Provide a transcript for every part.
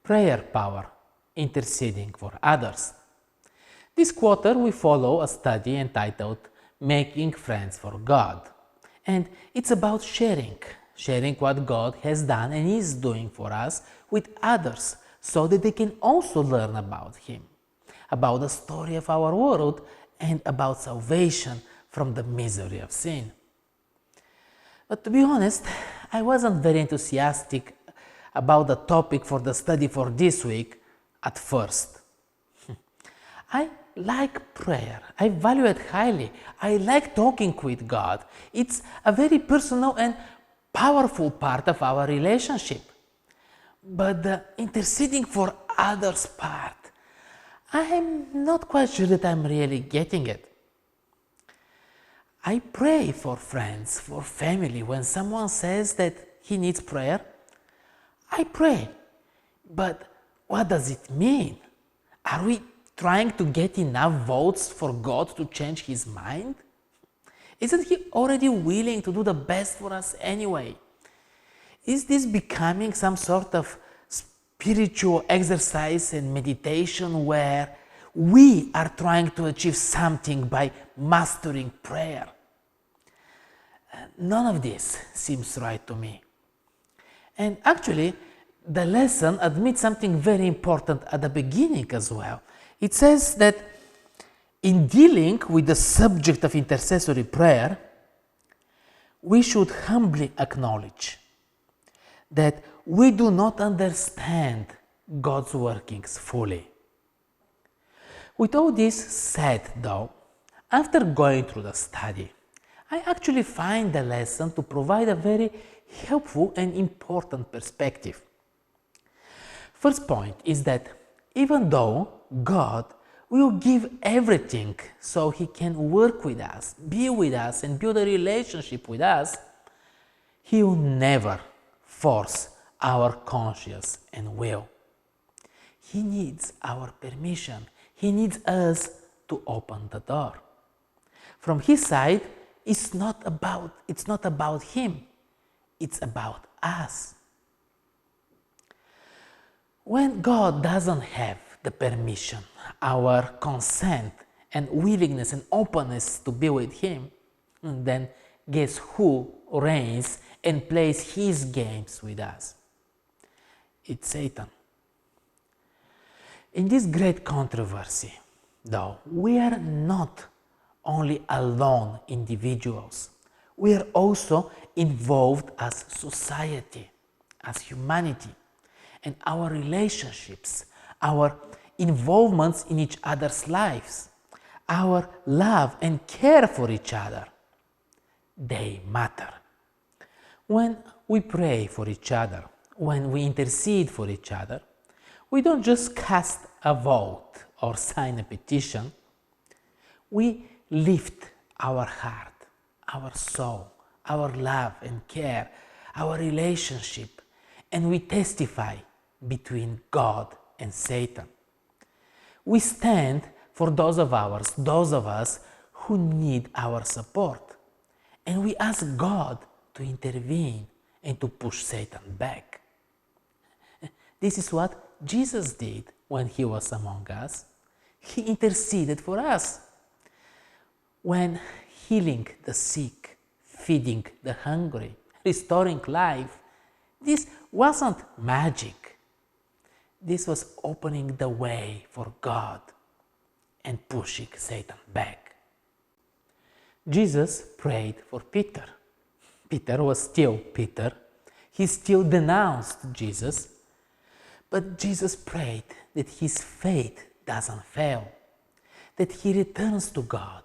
prayer power, interceding for others. This quarter we follow a study entitled Making Friends for God. And it's about sharing what God has done and is doing for us with others so that they can also learn about Him, about the story of our world and about salvation from the misery of sin. But to be honest, I wasn't very enthusiastic about the topic for the study for this week at first. I like prayer. I value it highly. I like talking with God. It's a very personal and powerful part of our relationship. But the interceding for others part, I'm not quite sure that I'm really getting it. I pray for friends, for family. When someone says that he needs prayer, I pray. But what does it mean? Are we trying to get enough votes for God to change His mind? Isn't He already willing to do the best for us anyway? Is this becoming some sort of spiritual exercise and meditation where we are trying to achieve something by mastering prayer? None of this seems right to me. And actually, the lesson admits something very important at the beginning as well. It says that in dealing with the subject of intercessory prayer, we should humbly acknowledge that we do not understand God's workings fully. With all this said, though, after going through the study, I actually find the lesson to provide a very helpful and important perspective. First point is that even though God will give everything so He can work with us, be with us, and build a relationship with us, He will never force our conscience and will. He needs our permission. He needs us to open the door. From His side, it's not about Him, it's about us. When God doesn't have the permission, our consent and willingness and openness to be with Him, then guess who reigns and plays his games with us? It's Satan. In this great controversy, though, we are not only alone individuals, we are also involved as society, as humanity, and our relationships, our involvements in each other's lives, our love and care for each other, they matter. When we pray for each other, when we intercede for each other, we don't just cast a vote or sign a petition. We lift our heart, our soul, our love and care, our relationship, and we testify between God and Satan. We stand for those of us who need our support, and we ask God to intervene and to push Satan back. This is what Jesus did when He was among us. He interceded for us. When healing the sick, feeding the hungry, restoring life, this wasn't magic. This was opening the way for God and pushing Satan back. Jesus prayed for Peter. Peter was still Peter. He still denounced Jesus. But Jesus prayed that his faith doesn't fail, that he returns to God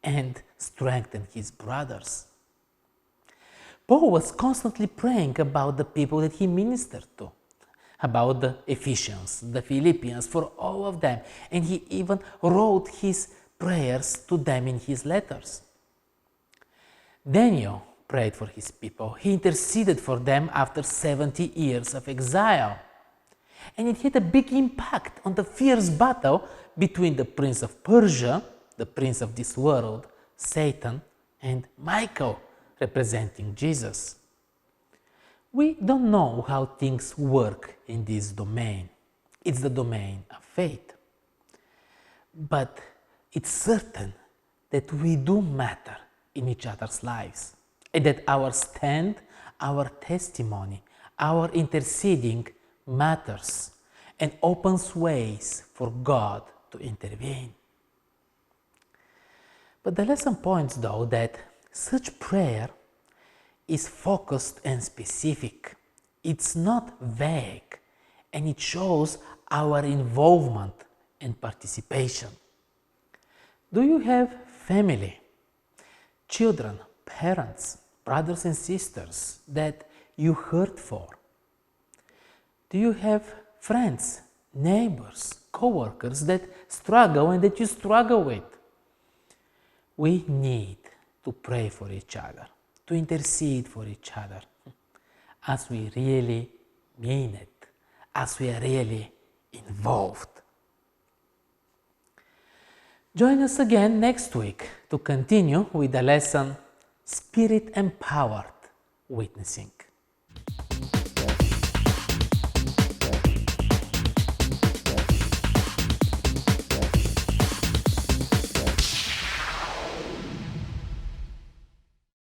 and strengthens his brothers. Paul was constantly praying about the people that he ministered to, about the Ephesians, the Philippians, for all of them, and he even wrote his prayers to them in his letters. Daniel prayed for his people. He interceded for them after 70 years of exile. And it had a big impact on the fierce battle between the prince of Persia, the prince of this world, Satan, and Michael, representing Jesus. We don't know how things work in this domain. It's the domain of faith. But it's certain that we do matter in each other's lives, and that our stand, our testimony, our interceding matters and opens ways for God to intervene. But the lesson points, though, that such prayer is focused and specific. It's not vague, and it shows our involvement and participation. Do you have family, children, parents, brothers and sisters that you hurt for? Do you have friends, neighbors, co-workers that struggle and that you struggle with? We need to pray for each other, to intercede for each other, as we really mean it, as we are really involved. Join us again next week to continue with the lesson Spirit-Empowered Witnessing.